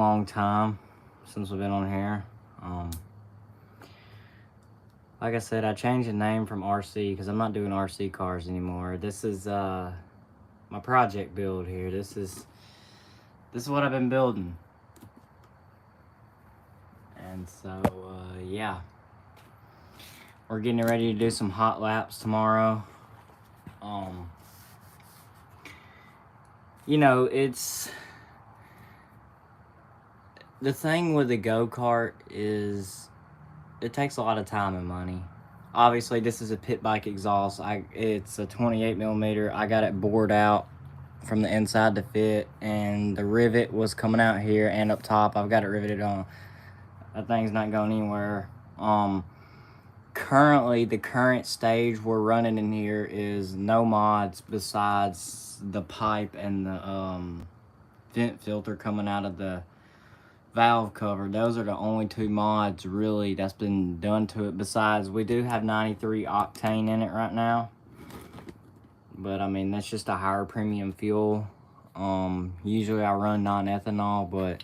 long time since we've been on here. Like I said, I changed the name from RC because I'm not doing RC cars anymore. This is my project build here. This is what I've been building. And so yeah, we're getting ready to do some hot laps tomorrow. You know, it's the thing with the go-kart is it takes a lot of time and money. Obviously, this is a pit bike exhaust. It's a 28 millimeter. I got it bored out from the inside to fit, and the rivet was coming out here and up top. I've got it riveted on. That thing's not going anywhere. Currently, the current stage we're running in here is no mods besides the pipe and the vent filter coming out of the valve cover. Those are the only two mods really that's been done to it. Besides, we do have 93 octane in it right now, but I mean that's just a higher premium fuel. Usually I run non-ethanol, but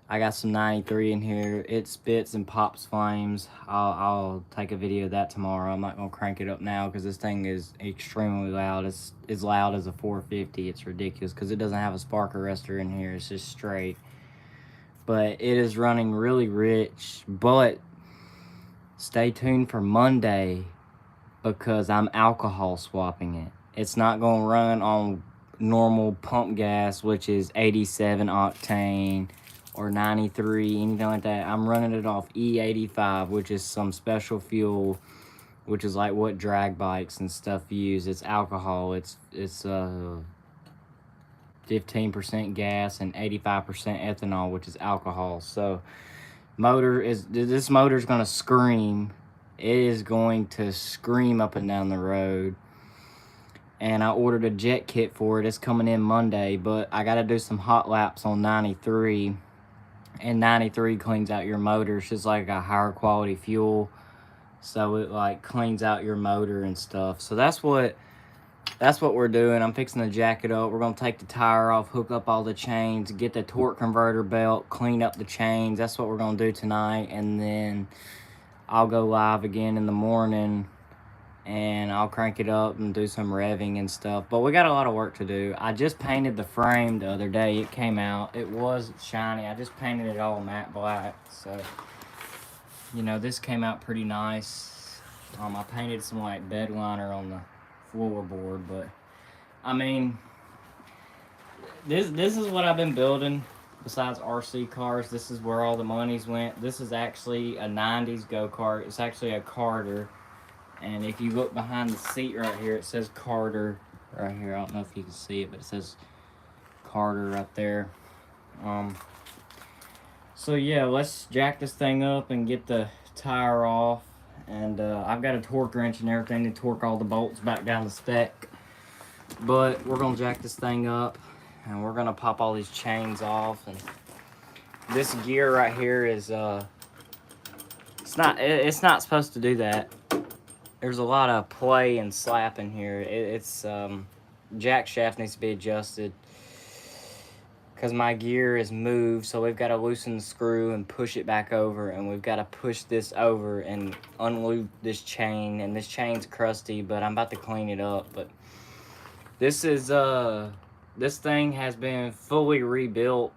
I got some 93 in here. It spits and pops flames. I'll take a video of that tomorrow. I'm not gonna crank it up now because this thing is extremely loud. It's as loud as a 450. It's ridiculous because it doesn't have a spark arrestor in here. It's just straight. But it is running really rich. But stay tuned for Monday because I'm alcohol swapping it. It's not going to run on normal pump gas, which is 87 octane or 93, anything like that. I'm running it off E85, which is some special fuel, which is like what drag bikes and stuff use. It's alcohol. It's 15% gas and 85% ethanol, which is alcohol. So this motor is going to scream. It is going to scream up and down the road. And I ordered a jet kit for it. It's coming in Monday, but I got to do some hot laps on 93. And 93 cleans out your motor. It's just like a higher quality fuel. So it like cleans out your motor and stuff. So that's what we're doing. I'm fixing to jack it up. We're going to take the tire off, hook up all the chains, get the torque converter belt, clean up the chains. That's what we're going to do tonight. And then I'll go live again in the morning and I'll crank it up and do some revving and stuff. But we got a lot of work to do. I just painted the frame the other day. It came out. It was shiny. I just painted it all matte black. So, you know, this came out pretty nice. I painted some like bed liner on the floorboard, but I mean this is what I've been building. Besides RC cars, this is where all the monies went. This is actually a 90s go-kart. It's actually a Carter, and if you look behind the seat right here, it says Carter right here. I don't know if you can see it, but it says Carter right there. So yeah, let's jack this thing up and get the tire off. And I've got a torque wrench and everything to torque all the bolts back down to spec. But we're going to jack this thing up. And we're going to pop all these chains off. And this gear right here is... it's not supposed to do that. There's a lot of play and slap in here. Jack shaft needs to be adjusted. Because my gear is moved, so we've got to loosen the screw and push it back over, and we've got to push this over and unloop this chain, and this chain's crusty, but I'm about to clean it up. But this thing has been fully rebuilt,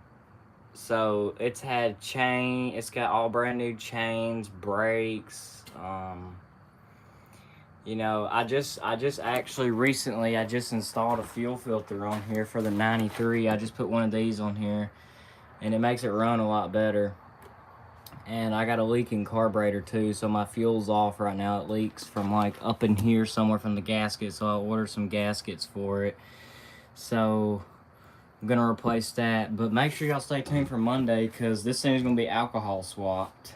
so it's got all brand new chains, brakes. You know, I just actually recently installed a fuel filter on here for the 93. I just put one of these on here and it makes it run a lot better. And I got a leaking carburetor too, so my fuel's off right now. It leaks from like up in here somewhere from the gasket, so I'll order some gaskets for it. So I'm gonna replace that, but make sure y'all stay tuned for Monday because this thing's gonna be alcohol swapped.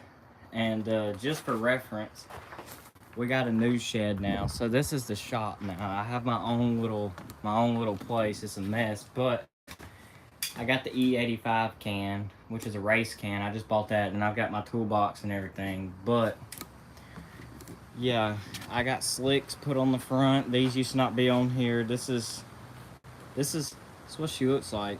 And just for reference, we got a new shed now. So this is the shop now. I have my own little place. It's a mess, but I got the E85 can, which is a race can. I just bought that, and I've got my toolbox and everything. But yeah, I got slicks put on the front. These used to not be on here. This is what she looks like.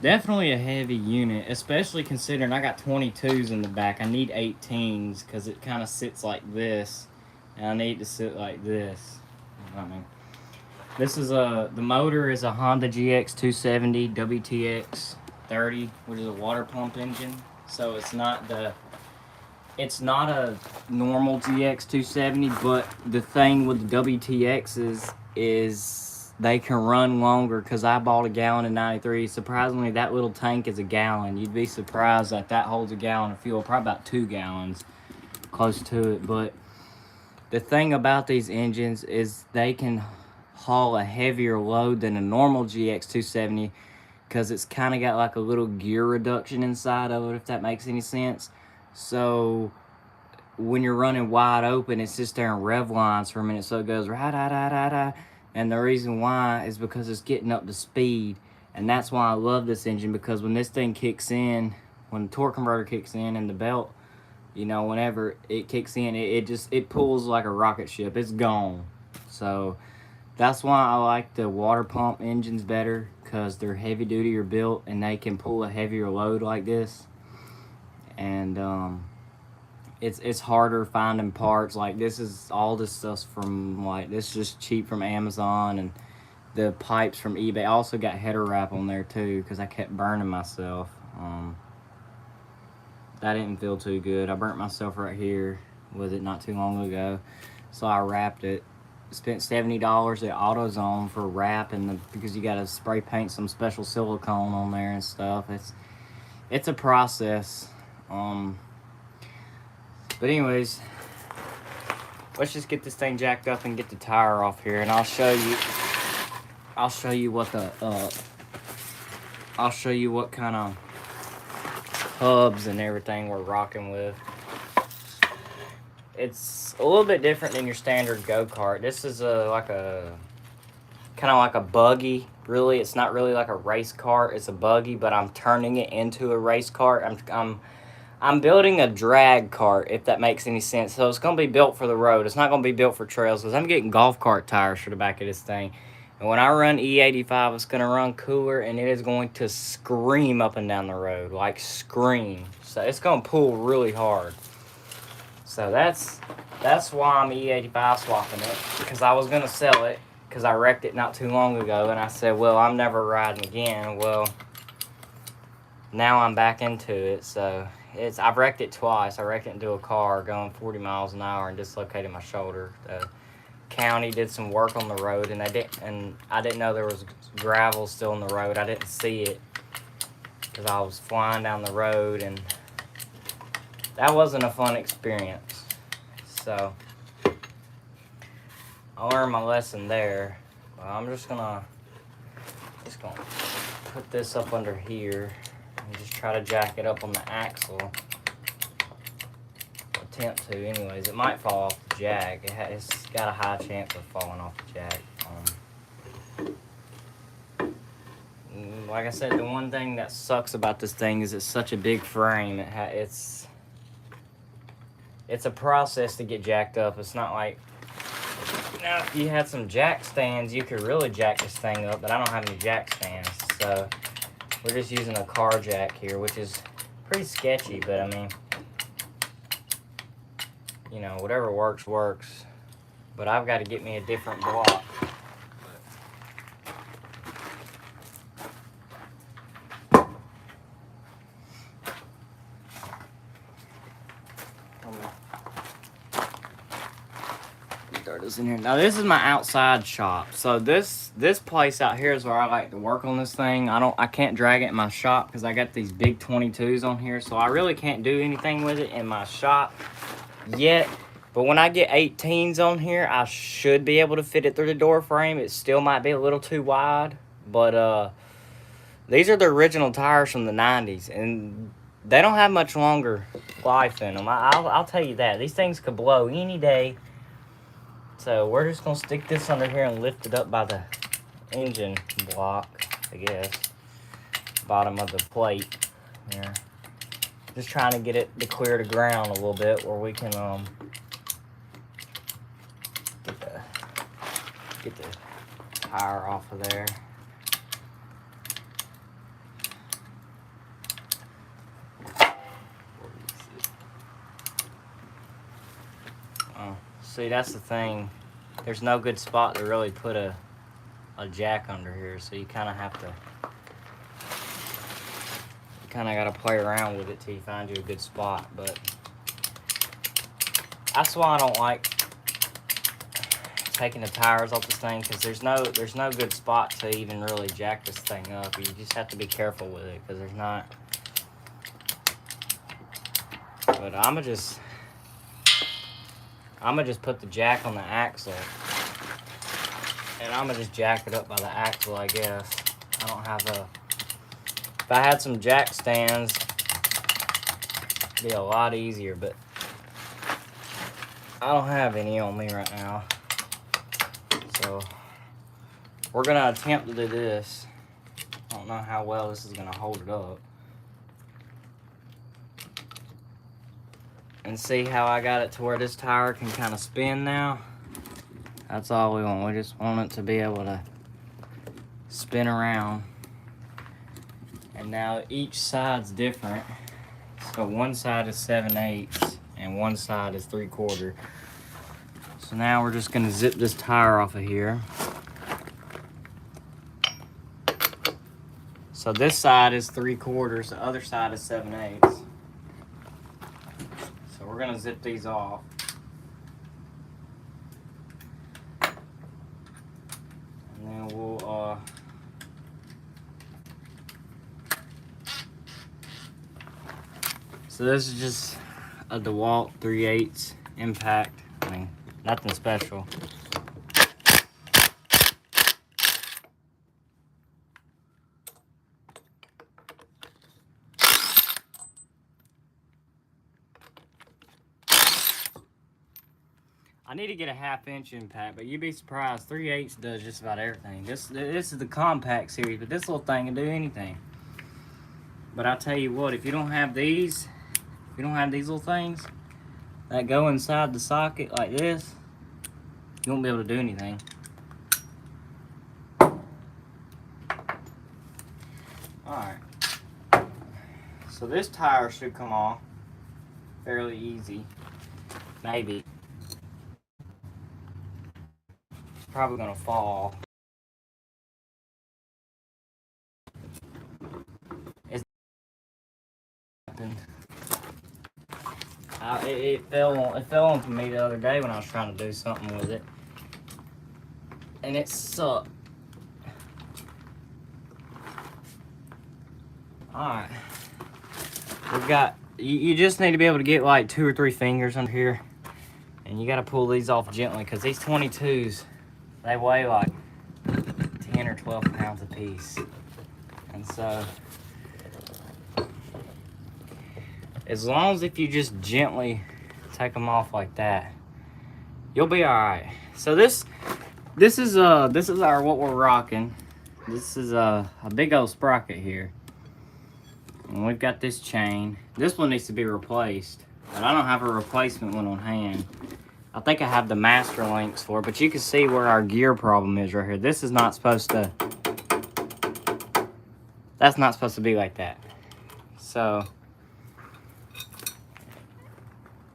Definitely a heavy unit, especially considering I got 22s in the back. I need 18s because it kind of sits like this, and I need to sit like this. I mean, this is the motor is a Honda GX 270 WTX 30, which is a water pump engine. So it's not a normal GX 270, but the thing with the WTXs is they can run longer because I bought a gallon in 93. Surprisingly, that little tank is a gallon. You'd be surprised that holds a gallon of fuel, probably about 2 gallons, close to it. But the thing about these engines is they can haul a heavier load than a normal GX 270 because it's kind of got like a little gear reduction inside of it, if that makes any sense. So when you're running wide open, it's just there in rev lines for a minute, so it goes right. And the reason why is because it's getting up to speed, and that's why I love this engine, because when this thing kicks in, when the torque converter kicks in and the belt, you know, whenever it kicks in, it pulls like a rocket ship. It's gone. So that's why I like the water pump engines better, because they're heavy duty or built and they can pull a heavier load like this. And it's harder finding parts. Like all this stuff's from, like, this is just cheap from Amazon, and the pipes from eBay. I also got header wrap on there too because I kept burning myself. That didn't feel too good. I burnt myself right here with it not too long ago, so I wrapped it. Spent $70 at AutoZone for wrap, and because you gotta spray paint some special silicone on there and stuff. It's a process. But anyways, let's just get this thing jacked up and get the tire off here, and I'll show you what kind of hubs and everything we're rocking with. It's a little bit different than your standard go-kart. This is like a kind of like a buggy. Really, it's not really like a race cart. It's a buggy, but I'm turning it into a race cart. I'm building a drag cart, if that makes any sense. So it's going to be built for the road. It's not going to be built for trails, because I'm getting golf cart tires for the back of this thing. And when I run E85, it's going to run cooler, and it is going to scream up and down the road. Like, scream. So it's going to pull really hard. So that's why I'm E85 swapping it, because I was going to sell it, because I wrecked it not too long ago, and I said, well, I'm never riding again. Well, now I'm back into it. So I've wrecked it twice. I wrecked it into a car going 40 miles an hour and dislocated my shoulder. The county did some work on the road, and I didn't know there was gravel still in the road. I didn't see it because I was flying down the road, and that wasn't a fun experience. So I learned my lesson there. Well, I'm just gonna put this up under here and just try to jack it up on the axle. Attempt to, anyways. It might fall off the jack. It's got a high chance of falling off the jack. Like I said, the one thing that sucks about this thing is it's such a big frame. It's a process to get jacked up. It's not like, now, if you had some jack stands, you could really jack this thing up, but I don't have any jack stands, so we're just using a car jack here, which is pretty sketchy, but I mean, you know, whatever works, works. But I've got to get me a different block. In here. Now this is my outside shop. So this place out here is where I like to work on this thing. I can't drag it in my shop because I got these big 22s on here, so I really can't do anything with it in my shop yet. But when I get 18s on here, I should be able to fit it through the door frame. It still might be a little too wide, but these are the original tires from the 90s, and they don't have much longer life in them. I'll tell you that. These things could blow any day. So we're just going to stick this under here and lift it up by the engine block, I guess. Bottom of the plate here. Just trying to get it to clear the ground a little bit where we can get the tire off of there. See, that's the thing. There's no good spot to really put a jack under here, so you kind of have to, you kind of got to play around with it till you find you a good spot. But that's why I don't like taking the tires off this thing, because there's no good spot to even really jack this thing up. You just have to be careful with it, because there's not. But I'm gonna just put the jack on the axle, and I'm gonna just jack it up by the axle, I guess. I don't have a. If I had some jack stands, it'd be a lot easier, but I don't have any on me right now. So we're gonna attempt to do this. I don't know how well this is gonna hold it up. And see how I got it to where this tire can kind of spin now? That's all we want. We just want it to be able to spin around. And now each side's different. So one side is 7/8 and one side is 3/4. So now we're just gonna zip this tire off of here. So this side is 3/4, the other side is 7/8. So we're gonna zip these off. And then we'll so this is just a DeWalt 3/8 impact. I mean, nothing special. I need to get a 1/2 inch impact, but you'd be surprised. 3/8 does just about everything. This is the compact series, but this little thing can do anything. But I tell you what, if you don't have these, little things that go inside the socket like this, you won't be able to do anything. Alright. So this tire should come off fairly easy. Maybe. It's probably gonna fall. It fell onto me the other day when I was trying to do something with it, and it sucked. Alright, we've got, you just need to be able to get like 2 or 3 fingers under here, and you got to pull these off gently, because these 22s, they weigh like 10 or 12 pounds a piece. And so as long as if you just gently take them off like that, you'll be all right. So this is our what we're rocking. This is a big old sprocket here, and we've got this chain. This one needs to be replaced, but I don't have a replacement one on hand. I think I have the master links for it, but you can see where our gear problem is right here. This is not supposed to. That's not supposed to be like that. So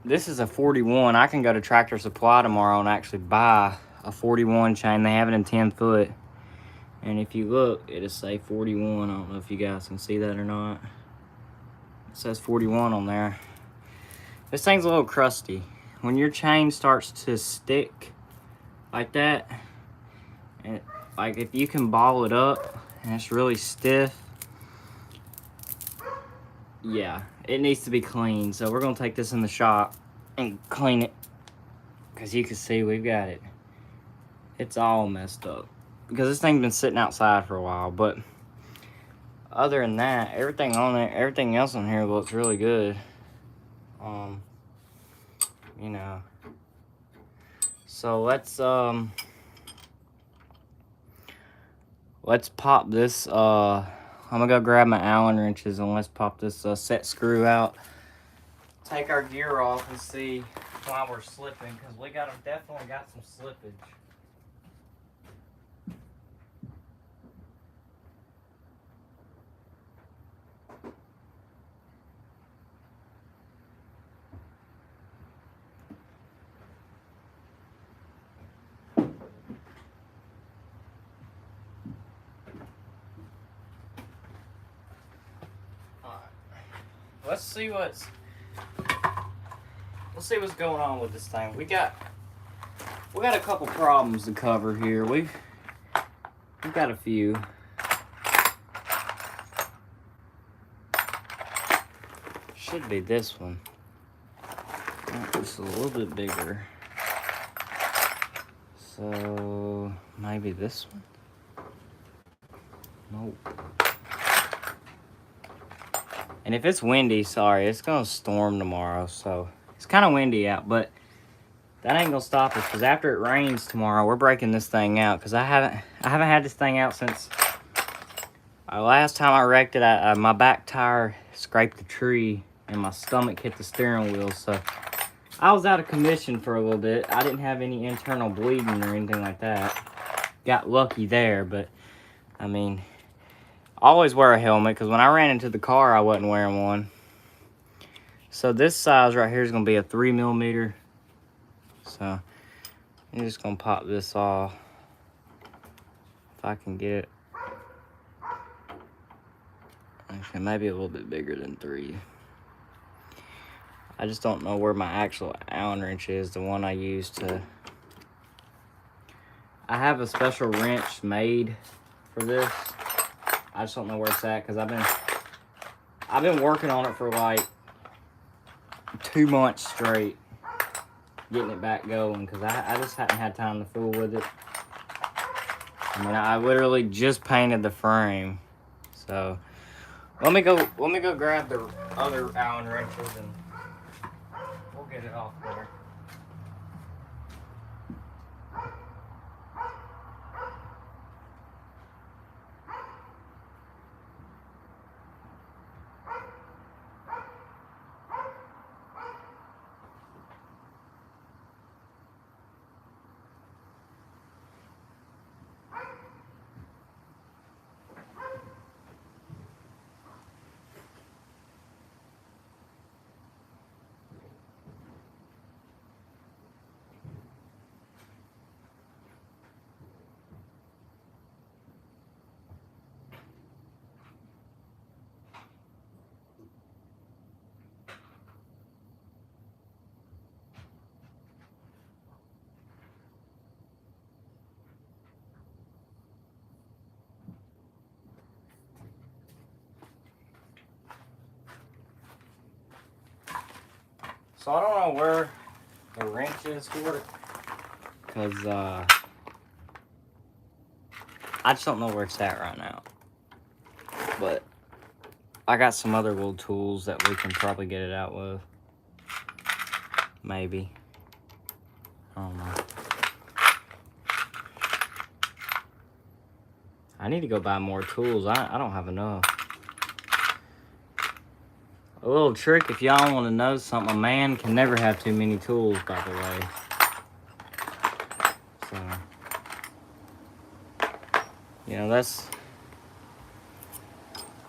this is a 41. I can go to Tractor Supply tomorrow and actually buy a 41 chain. They have it in 10 foot. And if you look, it'll say 41. I don't know if you guys can see that or not. It says 41 on there. This thing's a little crusty. When your chain starts to stick like that, and like if you can ball it up and it's really stiff, yeah, it needs to be clean. So we're gonna take this in the shop and clean it, because you can see we've got it. It's all messed up because this thing's been sitting outside for a while. But other than that, everything on there, everything else on here looks really good. You know. So let's pop this. I'm gonna go grab my Allen wrenches and let's pop this set screw out. Take our gear off and see why we're slipping, because we definitely got some slippage. let's see what's going on with this thing. We got a couple problems to cover here. We've got a few. Should be this one. It's a little bit bigger. So maybe this one? Nope. And if it's windy, sorry, it's gonna storm tomorrow, so it's kind of windy out, but that ain't gonna stop us, because after it rains tomorrow, we're breaking this thing out, because I haven't had this thing out since last time I wrecked it. My back tire scraped the tree and my stomach hit the steering wheel, so I was out of commission for a little bit. I didn't have any internal bleeding or anything like that. Got lucky there, but I mean, always wear a helmet, because when I ran into the car, I wasn't wearing one. So this size right here is going to be a 3mm. So I'm just going to pop this off if I can get it. Okay, maybe a little bit bigger than 3. I just don't know where my actual Allen wrench is, the one I use to... I have a special wrench made for this. I just don't know where it's at, because I've been working on it for like 2 months straight, getting it back going, because I just hadn't had time to fool with it. I mean, I literally just painted the frame. So let me go grab the other Allen wrenches and we'll get it off there. So I don't know where the wrench is for it, because I just don't know where it's at right now. But I got some other little tools that we can probably get it out with. Maybe. I don't know. I need to go buy more tools. I don't have enough. A little trick, if y'all want to know something, a man can never have too many tools, by the way. So, you know,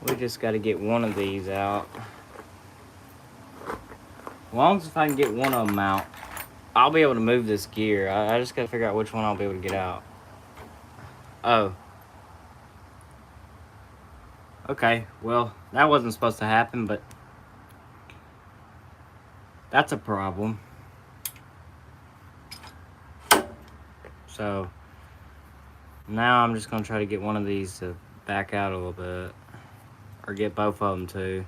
we just got to get one of these out. As long as if I can get one of them out, I'll be able to move this gear. I just got to figure out which one I'll be able to get out. Oh. Okay, well, that wasn't supposed to happen, but that's a problem. So now I'm just going to try to get one of these to back out a little bit, or get both of them too.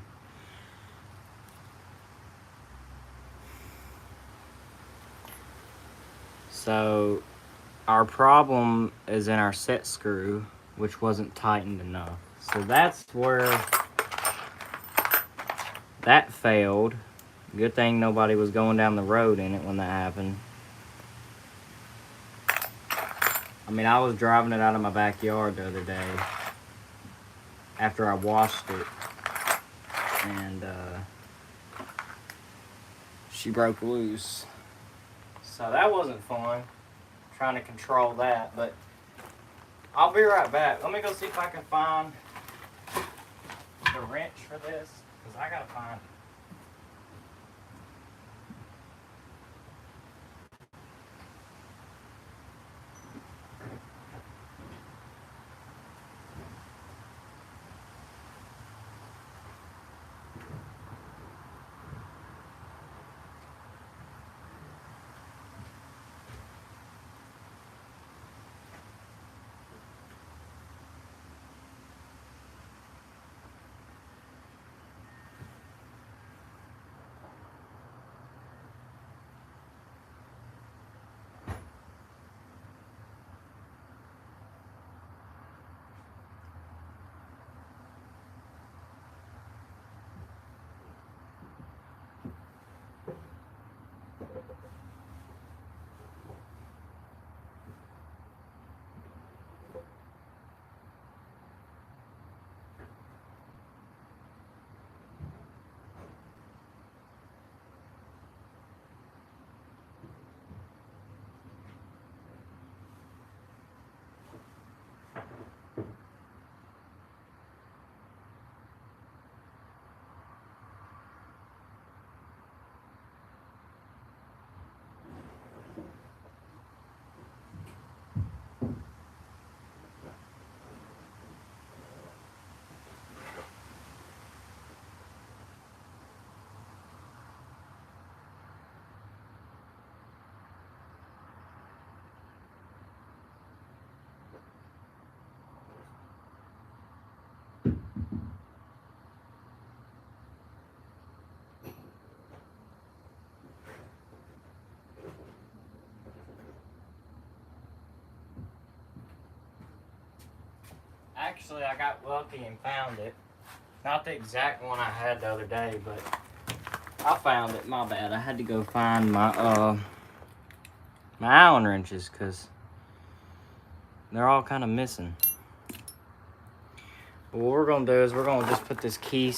So our problem is in our set screw, which wasn't tightened enough. So that's where that failed. Good thing nobody was going down the road in it when that happened. I mean, I was driving it out of my backyard the other day after I washed it, and she broke loose. So that wasn't fun, trying to control that, but I'll be right back. Let me go see if I can find the wrench for this, because I gotta find it. Actually, I got lucky and found it. Not the exact one I had the other day, but I found it. My bad. I had to go find my my Allen wrenches because they're all kind of missing. But what we're gonna do is we're gonna just put this key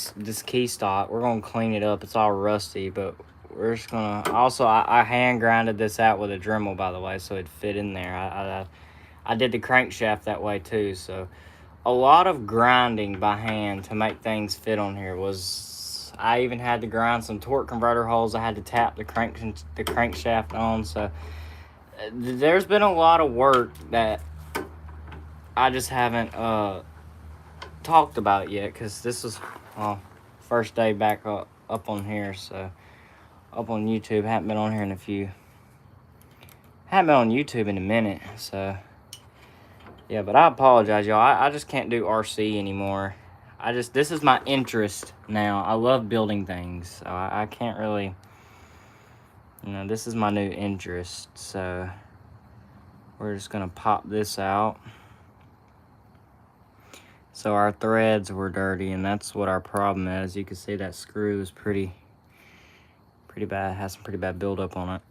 stock. We're gonna clean it up. It's all rusty, but we're just gonna. Also, I hand grinded this out with a Dremel, by the way, so it fit in there. I did the crankshaft that way too. So a lot of grinding by hand to make things fit on here was. I even had to grind some torque converter holes. I had to tap the crankshaft on. So there's been a lot of work that I just haven't talked about yet, because this is first day back up on here, so up on YouTube. Haven't been on here in a minute, so yeah. But I apologize, y'all. I just can't do RC anymore. This is my interest now. I love building things, so I can't really, this is my new interest. So we're just gonna pop this out. So our threads were dirty, and that's what our problem is. You can see that screw is pretty bad. It has some pretty bad buildup on it.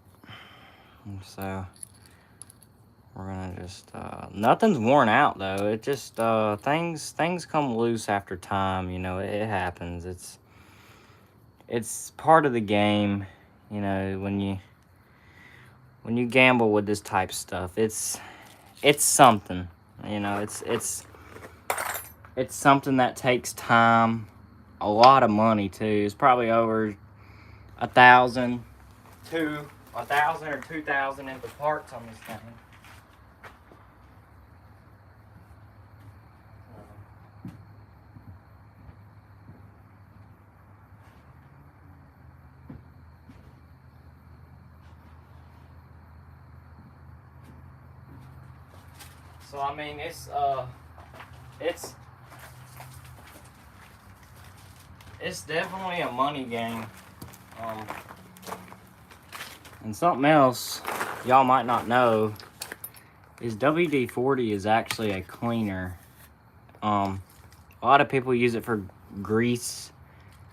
And so we're gonna just nothing's worn out though. It just things come loose after time. It happens. It's part of the game. When you gamble with this type of stuff, it's something. It's something that takes time, a lot of money too. It's probably over $1,000 or $2,000 into parts on this thing. So I mean, it's definitely a money game. And something else y'all might not know is WD-40 is actually a cleaner. A lot of people use it for grease.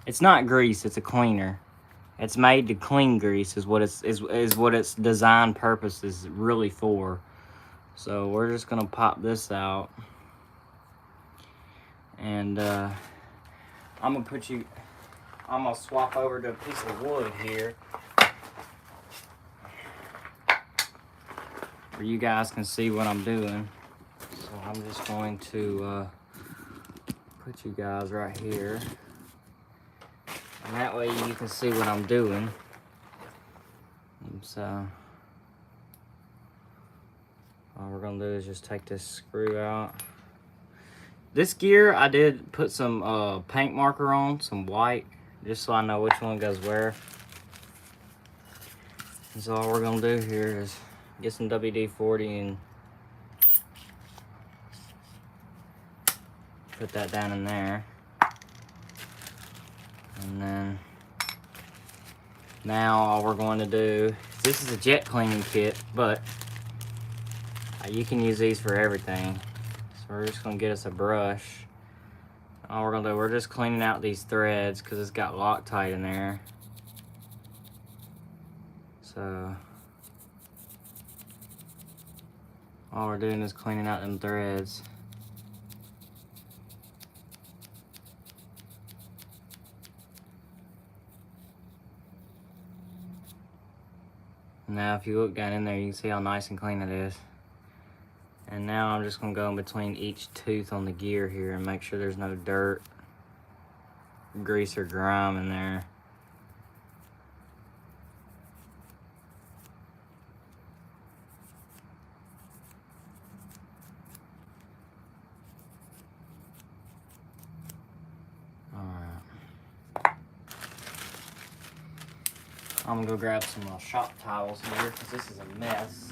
It's not grease, it's a cleaner. It's made to clean grease is what its design purpose is really for. So we're just gonna pop this out. And I'm gonna swap over to a piece of wood here where you guys can see what I'm doing. So I'm just going to put you guys right here, and that way you can see what I'm doing. And so all we're gonna do is just take this screw out. This gear, I did put some paint marker on, some white, just so I know which one goes where. And so all we're gonna do here is get some WD-40 and put that down in there. And then now all we're going to do, this is a jet cleaning kit, but you can use these for everything. So we're just gonna get us a brush. All we're gonna do, we're just cleaning out these threads because it's got Loctite in there. So all we're doing is cleaning out them threads. Now if you look down in there, you can see how nice and clean it is. And now I'm just gonna go in between each tooth on the gear here and make sure there's no dirt, grease, or grime in there. Alright. I'm gonna go grab some shop towels here because this is a mess.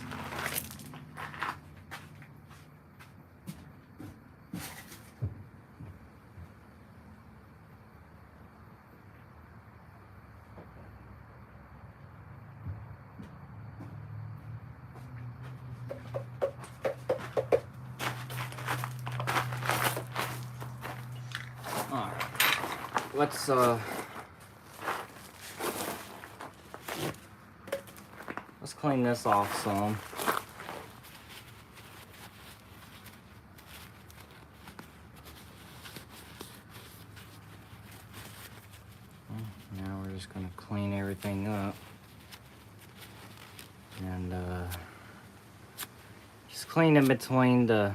let's clean this off some. Now we're just gonna clean everything up and just clean in between the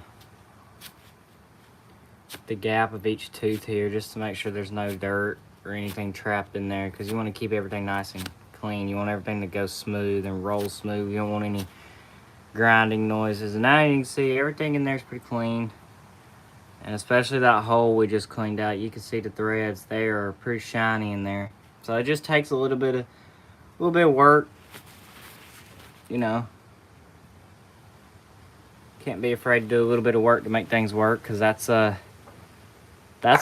gap of each tooth here, just to make sure there's no dirt or anything trapped in there, because you want to keep everything nice and clean. You want everything to go smooth and roll smooth. You don't want any grinding noises. And now you can see everything in there is pretty clean, and especially that hole we just cleaned out. You can see the threads, they are pretty shiny in there. So it just takes a little bit of work, you know. Can't be afraid to do a little bit of work to make things work, because that's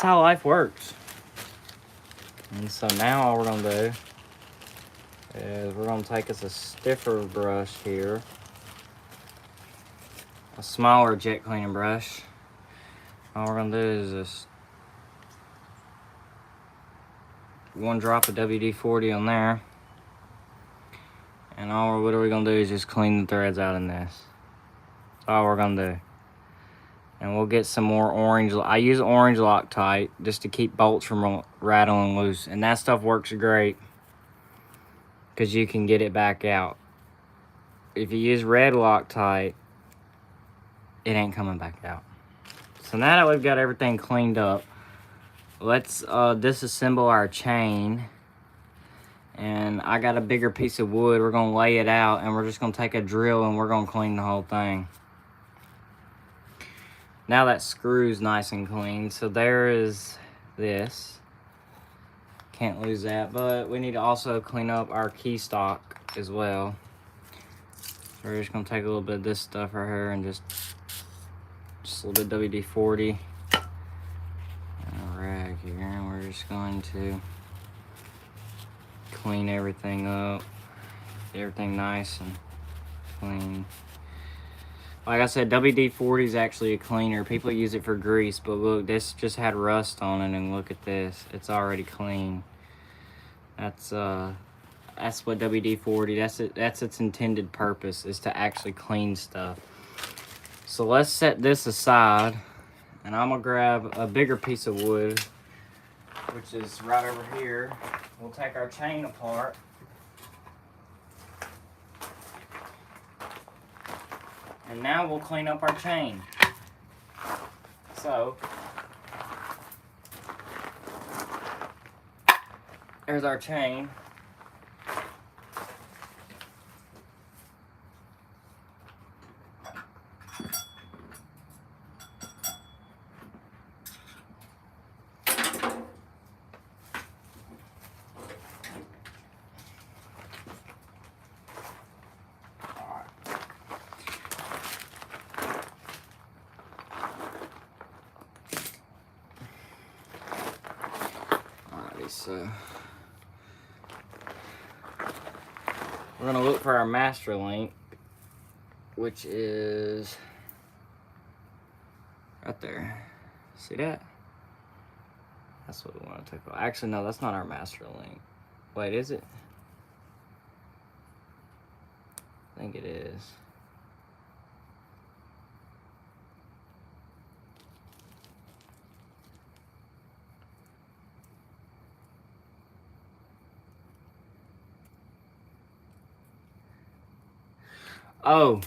how life works. And so now all we're gonna do is we're gonna take us a stiffer brush here, a smaller jet cleaning brush. All we're gonna do is just 1 drop of WD-40 on there, and what are we gonna do is just clean the threads out in this. That's all we're gonna do. And we'll get some more orange. I use orange Loctite just to keep bolts from rattling loose. And that stuff works great, because you can get it back out. If you use red Loctite, it ain't coming back out. So now that we've got everything cleaned up, let's disassemble our chain. And I got a bigger piece of wood. We're going to lay it out, and we're just going to take a drill and we're going to clean the whole thing. Now that screw's nice and clean, so there is this. Can't lose that, but we need to also clean up our key stock as well. So we're just gonna take a little bit of this stuff right here and just a little bit of WD-40 and a rag here, and we're just going to clean everything up, get everything nice and clean. Like I said, WD-40 is actually a cleaner. People use it for grease, but look, this just had rust on it, and look at this. It's already clean. That's what WD-40, that's its intended purpose, is to actually clean stuff. So let's set this aside, and I'm gonna grab a bigger piece of wood, which is right over here. We'll take our chain apart. And now we'll clean up our chain. So, there's our chain. So we're gonna look for our master link, which is right there. See that? That's what we want to take off. Actually, no, that's not our master link. Wait, is it? I think it is. Oh,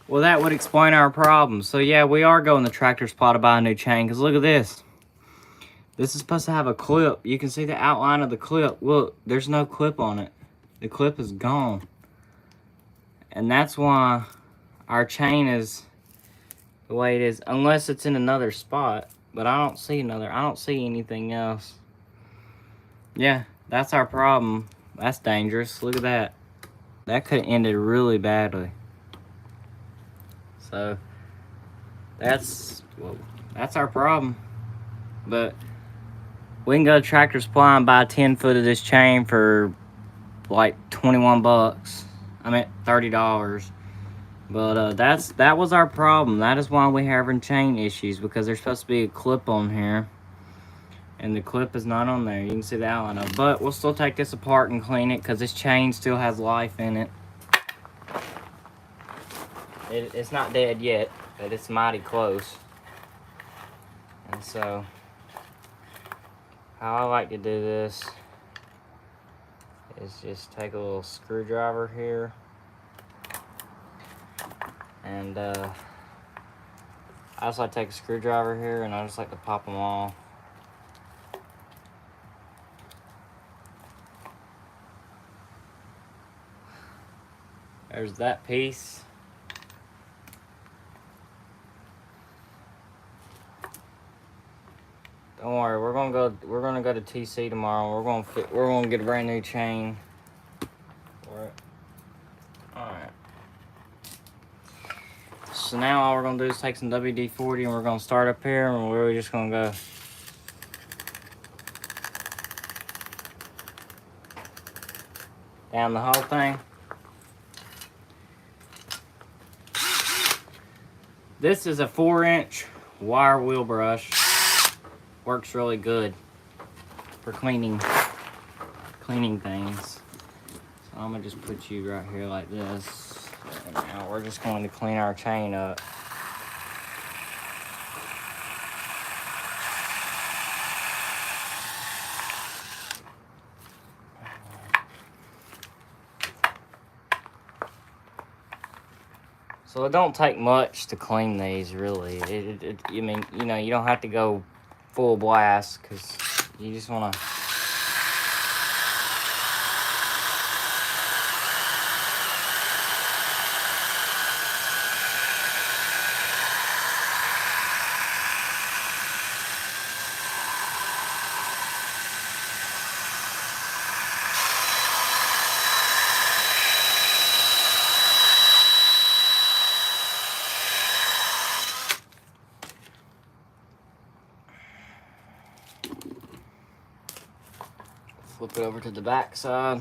well, that would explain our problem. So yeah, we are going to Tractor Supply to buy a new chain, because look at this. This is supposed to have a clip. You can see the outline of the clip. Look, there's no clip on it. The clip is gone. And that's why our chain is the way it is, unless it's in another spot. But I don't see anything else. Yeah, that's our problem. That's dangerous. Look at that. That could have ended really badly. So that's our problem. But we can go to Tractor Supply and buy 10 foot of this chain for like 21 bucks. I mean $30. But that was our problem. That is why we're having chain issues, because there's supposed to be a clip on here. and the clip is not on there. You can see the outline of it. But we'll still take this apart and clean it because this chain still has life in it. It's not dead yet, but it's mighty close. And so, how I like to do this is just take a little screwdriver here. And I just like to take a screwdriver here, and I just like to pop them all. There's that piece. Don't worry, we're gonna go to TC tomorrow. We're gonna get a brand new chain for it. Alright. So now all we're gonna do is take some WD-40 and we're gonna start up here, and we're just gonna go down the whole thing. This is a 4-inch wire wheel brush. Works really good for cleaning things. So I'm gonna just put you right here like this. And now we're just going to clean our chain up. So it don't take much to clean these, really. I mean, you know, you don't have to go full blast because you just want to. Flip it over to the back side.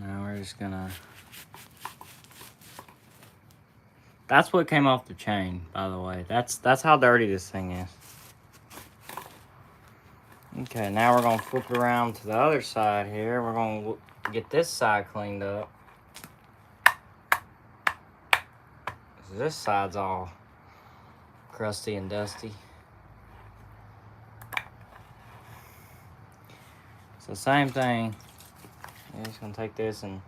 Now we're just gonna. That's what came off the chain, by the way. That's how dirty this thing is. Okay, now we're gonna flip it around to the other side here. We're gonna get this side cleaned up. This side's all crusty and dusty. So same thing. I'm just gonna take this and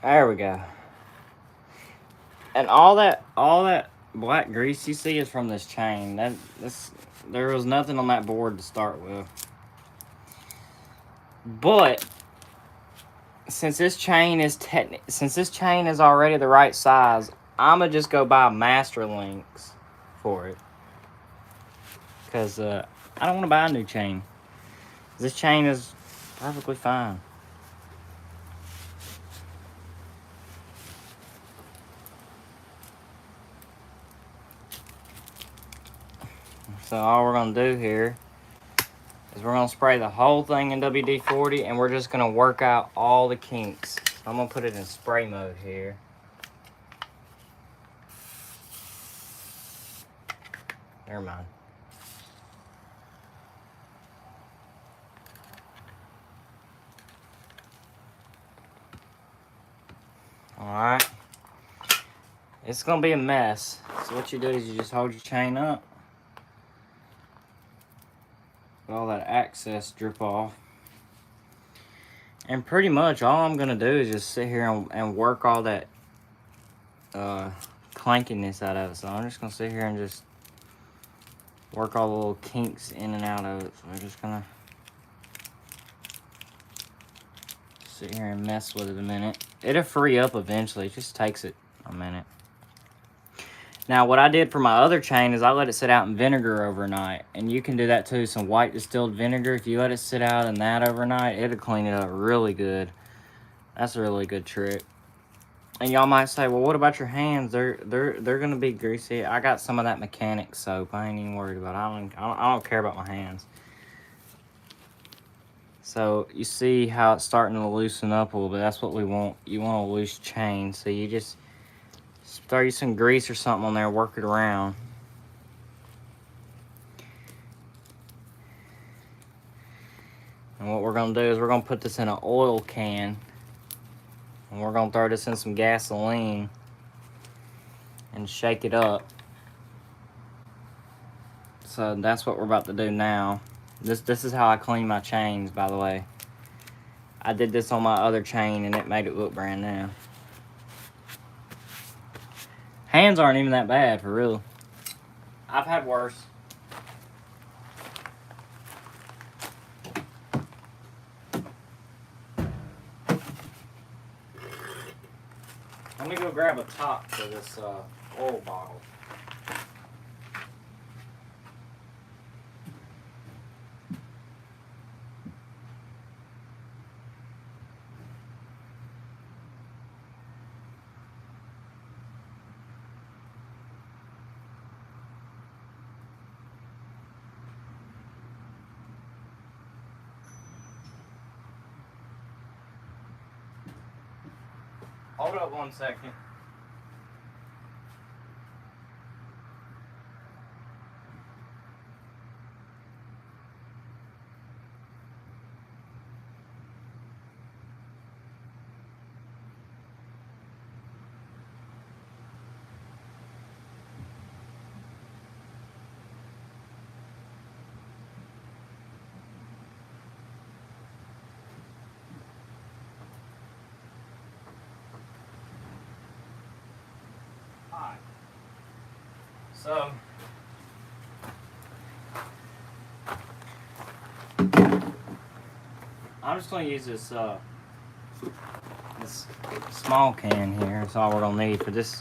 there we go. And all that black grease you see is from this chain. There was nothing on that board to start with. But since this chain is already the right size, I'ma just go buy master links for it. Cause I don't want to buy a new chain. This chain is perfectly fine. So all we're gonna do here is we're gonna spray the whole thing in WD-40, and we're just gonna work out all the kinks. So I'm gonna put it in spray mode here. Never mind. Alright. It's gonna be a mess. So what you do is you just hold your chain up. Let all that excess drip off. And pretty much all I'm gonna do is just sit here and work all that clankiness out of it. So I'm just gonna sit here and just work all the little kinks in and out of it. So we're just gonna sit here and mess with it a minute. It'll free up eventually. It just takes it a minute. Now, what I did for my other chain is I let it sit out in vinegar overnight. And you can do that too. Some white distilled vinegar. If you let it sit out in that overnight, it'll clean it up really good. That's a really good trick. And y'all might say, well, what about your hands? They're gonna be greasy. I got some of that mechanic soap. I ain't even worried about it. I don't care about my hands. So you see how it's starting to loosen up a little bit. That's what we want. You want a loose chain. So you just throw you some grease or something on there, work it around. And what we're gonna do is we're gonna put this in an oil can. And we're gonna throw this in some gasoline and shake it up. So that's what we're about to do now. This is how I clean my chains, by the way. I did this on my other chain and it made it look brand new. Hands aren't even that bad, for real. I've had worse. Let me go grab a top for this oil bottle. Hold up 1 second. Alright. So I'm just going to use this small can here. That's all we're going to need for this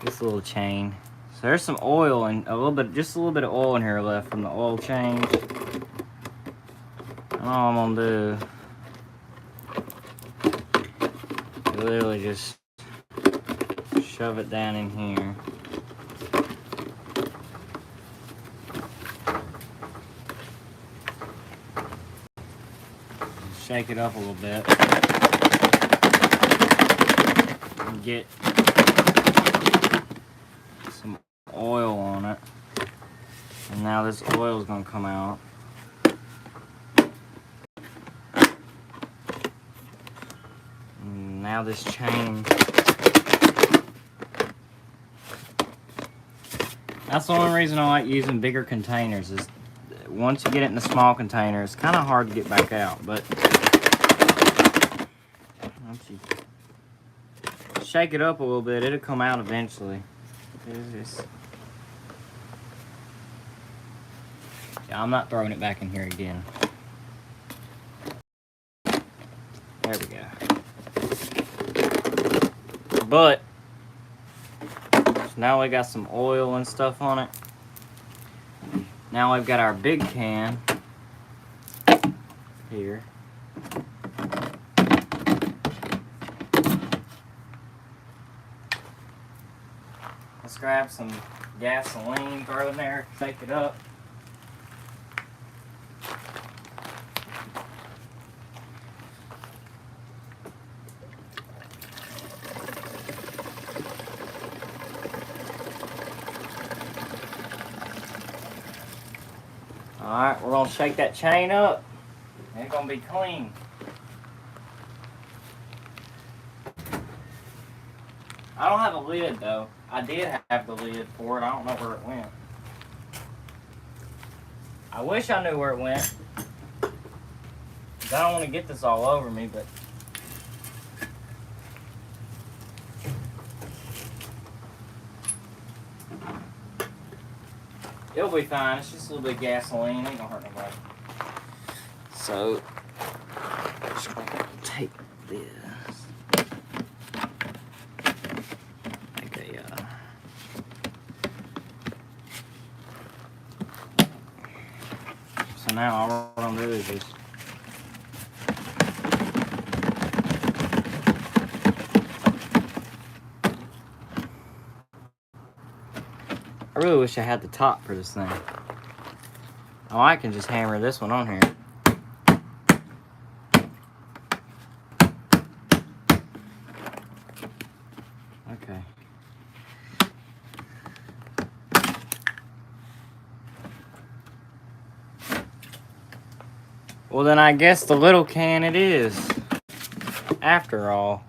little chain. So there's some oil and just a little bit of oil in here left from the oil change. And all I'm going to do is literally just shove it down in here. Shake it up a little bit and get some oil on it. And now this oil is going to come out. And now this chain. That's the only reason I like using bigger containers is once you get it in the small container, it's kind of hard to get back out. But once you shake it up a little bit, it'll come out eventually. Yeah, I'm not throwing it back in here again. There we go. But so now we got some oil and stuff on it. Now we've got our big can here. Let's grab some gasoline, throw in there, shake it up. Alright, we're gonna shake that chain up. And it's gonna be clean. I don't have a lid though. I did have the lid for it. I don't know where it went. I wish I knew where it went. I don't want to get this all over me, but it'll be fine. It's just a little bit of gasoline. Ain't gonna hurt nobody. So, just gonna take this. Okay, so now all I'm gonna do is just I really wish I had the top for this thing. Oh, I can just hammer this one on here. Okay. Well, then I guess the little can it is, after all.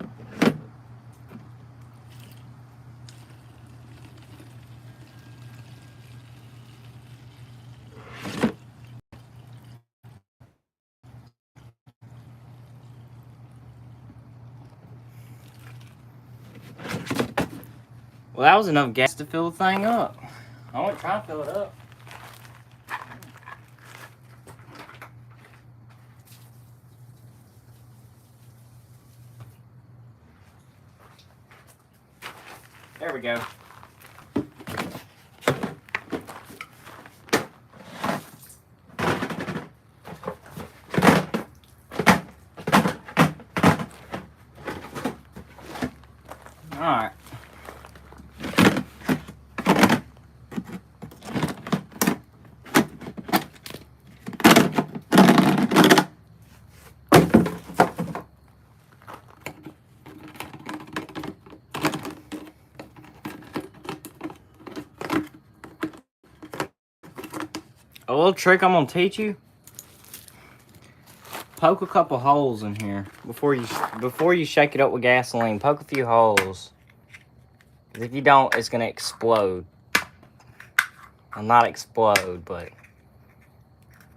Well, that was enough gas to fill the thing up. I want to try to fill it up. There we go. All right. A little trick I'm gonna teach you. Poke a couple holes in here before you shake it up with gasoline. Poke a few holes. If you don't, it's gonna explode. Well, not explode, but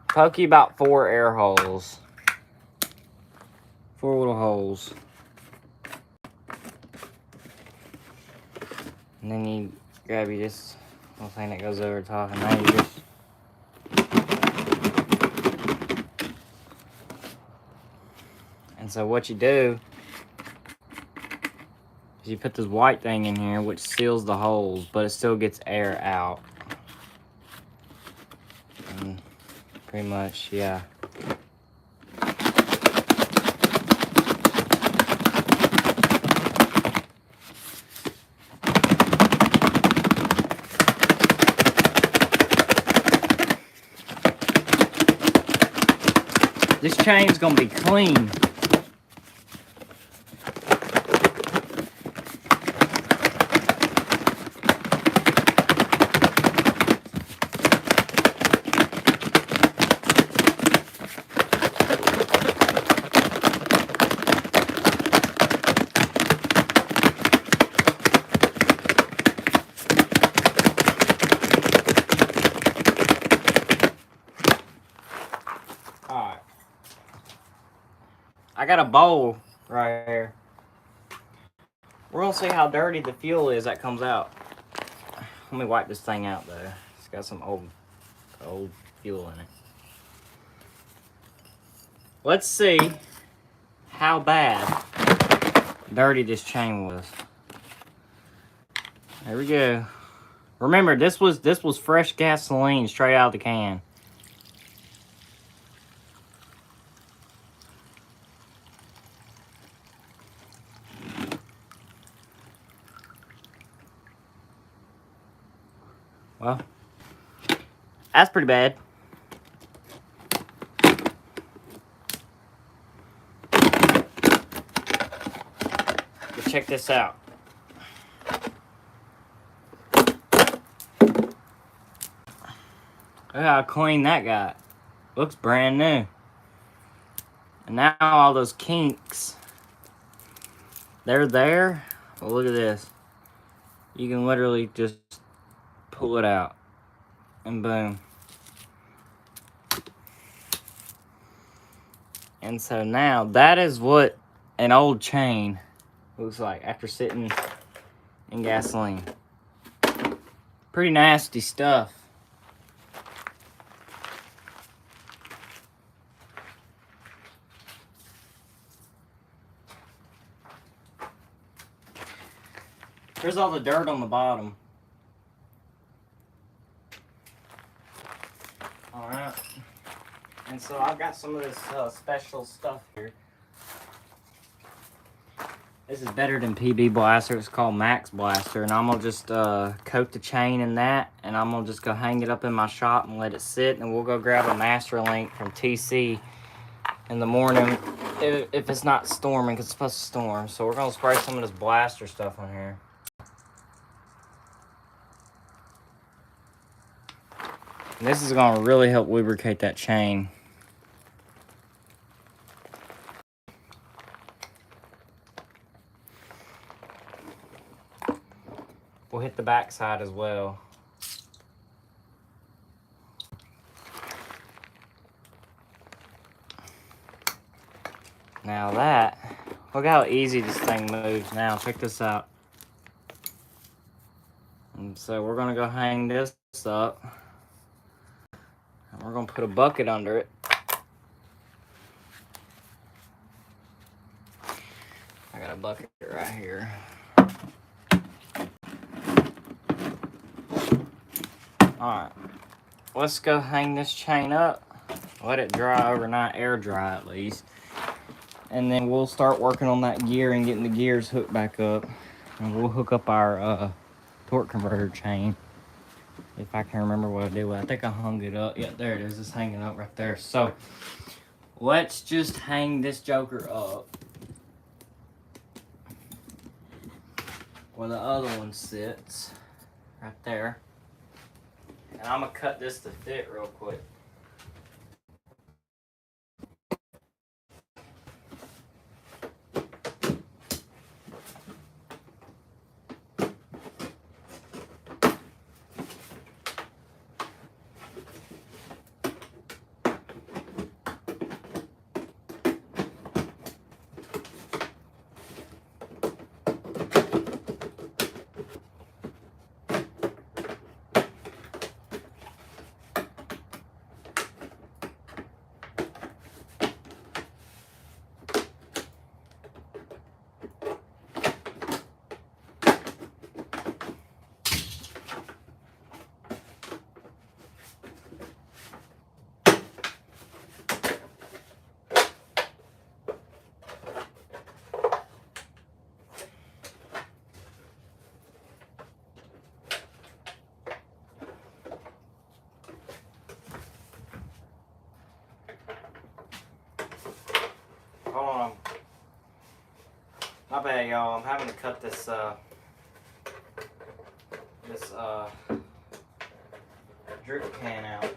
poke you about 4 air holes. 4 little holes. And then you grab this little thing that goes over the top, and now you just and so what you do is you put this white thing in here, which seals the holes, but it still gets air out. And pretty much, yeah. This chain's gonna be clean. Alright. I got a bowl right here. We're gonna see how dirty the fuel is that comes out. Let me wipe this thing out though. It's got some old fuel in it. Let's see how bad dirty this chain was. There we go. Remember, this was fresh gasoline straight out of the can. Well, that's pretty bad. But check this out. Look how clean that got. Looks brand new. And now all those kinks, they're there. Well, look at this. You can literally just pull it out. And boom. And so now, that is what an old chain looks like after sitting in gasoline. Pretty nasty stuff. There's all the dirt on the bottom. Alright. And so I've got some of this special stuff here. This is better than PB Blaster. It's called Max Blaster. And I'm going to just coat the chain in that. And I'm going to just go hang it up in my shop and let it sit. And we'll go grab a master link from TC in the morning if it's not storming, because it's supposed to storm. So we're going to spray some of this blaster stuff on here. And this is going to really help lubricate that chain. We'll hit the back side as well. Now that, look how easy this thing moves now. Check this out. And so we're gonna go hang this up. And we're gonna put a bucket under it. I got a bucket right here. Alright, let's go hang this chain up. Let it dry overnight, air dry at least. And then we'll start working on that gear and getting the gears hooked back up. And we'll hook up our torque converter chain. If I can remember what I did with it. I think I hung it up. Yeah, there it is. It's hanging up right there. So, let's just hang this joker up where the other one sits. Right there. And I'm going to cut this to fit real quick. Hold on. My bad, y'all. I'm having to cut this drip can out.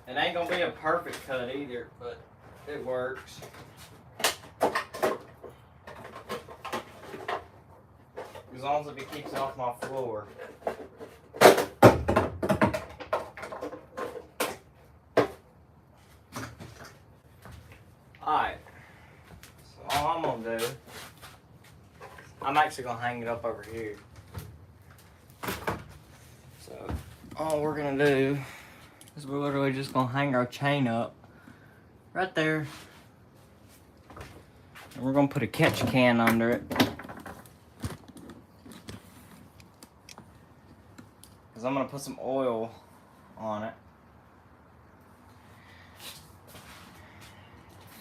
It ain't gonna be a perfect cut either, but it works. As long as it keeps it off my floor. Alright. So all I'm gonna do, I'm actually gonna hang it up over here. So all we're gonna do is we're literally just gonna hang our chain up right there. And we're gonna put a catch can under it. I'm going to put some oil on it.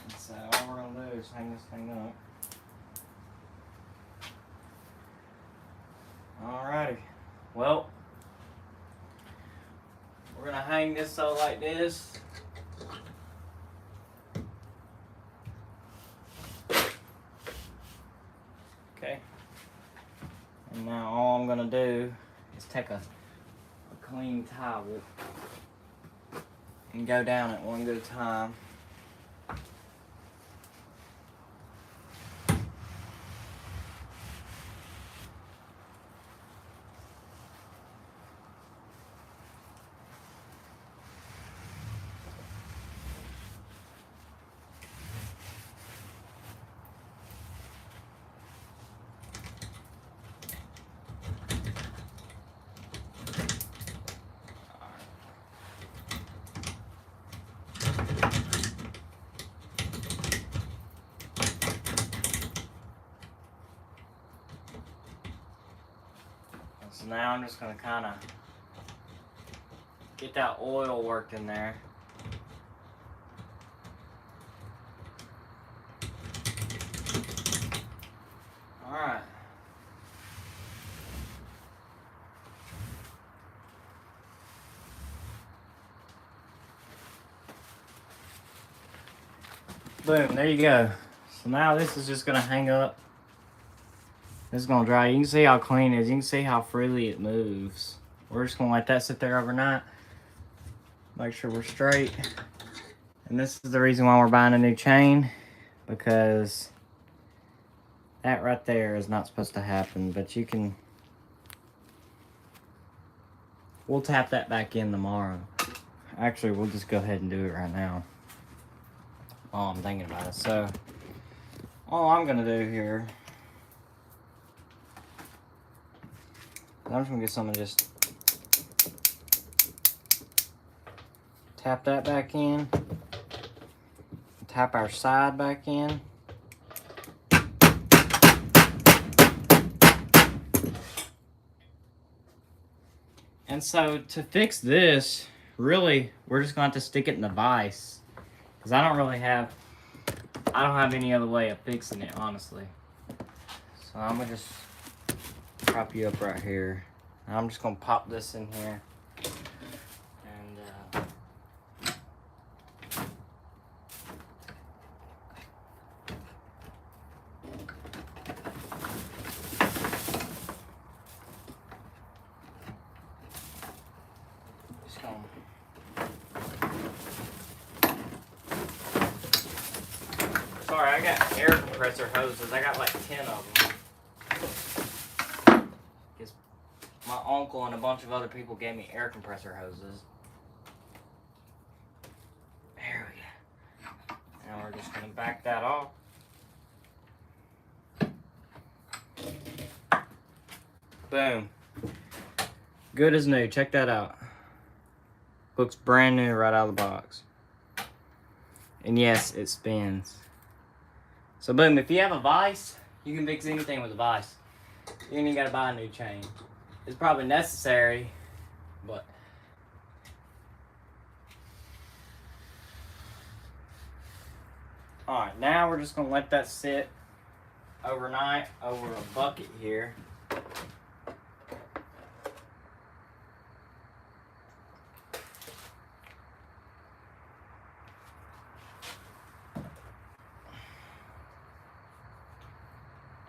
And so all we're going to do is hang this thing up. Alrighty. Well, we're going to hang this up like this. I'm gonna do is take a clean towel and go down it one good at a time. So now I'm just going to kind of get that oil worked in there. Alright. Boom, there you go. So now this is just going to hang up. This is going to dry. You can see how clean it is. You can see how freely it moves. We're just going to let that sit there overnight. Make sure we're straight. And this is the reason why we're buying a new chain. Because that right there is not supposed to happen. But you can... We'll tap that back in tomorrow. Actually, we'll just go ahead and do it right now. While I'm thinking about it. So, all I'm going to do here... I'm just going to get some and just tap that back in. Tap our side back in. And so to fix this, really, we're just going to have to stick it in the vise. Because I don't have any other way of fixing it, honestly. So I'm going to just prop you up right here. I'm just gonna pop this in here, and just gonna sorry, I got air compressor hoses. I got like 10 of them. My uncle and a bunch of other people gave me air compressor hoses. There we go. Now we're just going to back that off. Boom. Good as new. Check that out. Looks brand new right out of the box. And yes, it spins. So boom, if you have a vise, you can fix anything with a vise. You ain't even got to buy a new chain. It's probably necessary, but alright, now we're just gonna let that sit overnight over a bucket here.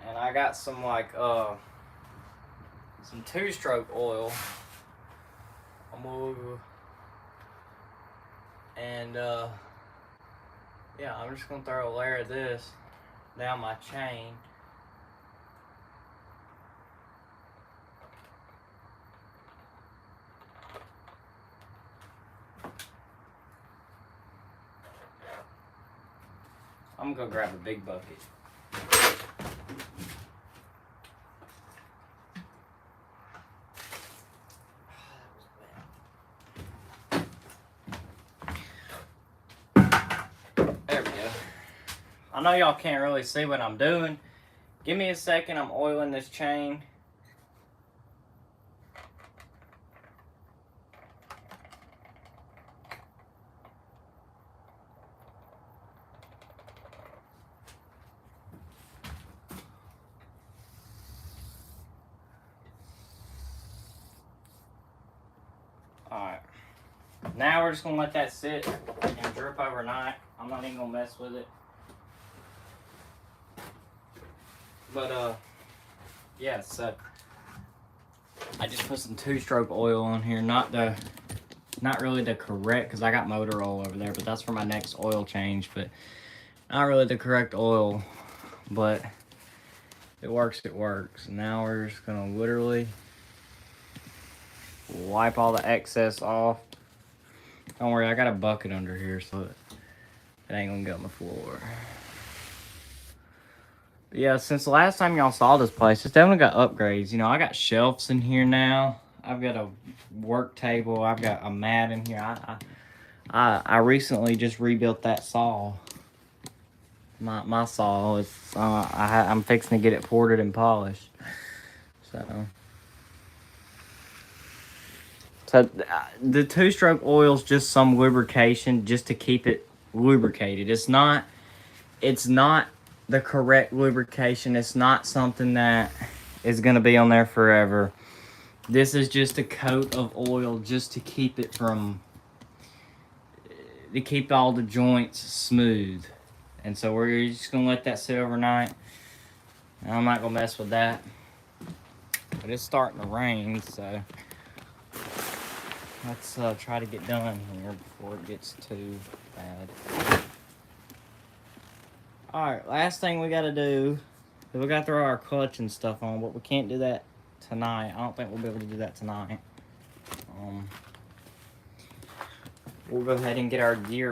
And I got some some 2-stroke oil. And yeah, I'm just gonna throw a layer of this down my chain. I'm gonna go grab a big bucket. I know y'all can't really see what I'm doing. Give me a second, I'm oiling this chain. Alright. Now we're just gonna let that sit and drip overnight. I'm not even gonna mess with it. But yeah, so I just put some 2-stroke oil on here, not really the correct, because I got motor oil over there, but that's for my next oil change, but not really the correct oil, but it works, it works. Now we're just gonna literally wipe all the excess off. Don't worry, I got a bucket under here, so it ain't gonna get on the floor. But yeah, since the last time y'all saw this place, it's definitely got upgrades. You know, I got shelves in here now. I've got a work table. I've got a mat in here. I recently just rebuilt that saw. My saw. It's I'm fixing to get it ported and polished. So the 2-stroke oil is just some lubrication just to keep it lubricated. It's not the correct lubrication. It's not something that is going to be on there forever. This is just a coat of oil just to keep it to keep all the joints smooth. And so we're just going to let that sit overnight. I'm not going to mess with that. But it's starting to rain, so let's try to get done here before it gets too bad. Alright, last thing we got to do is we got to throw our clutch and stuff on, but we can't do that tonight. I don't think we'll be able to do that tonight. We'll go ahead and get our gear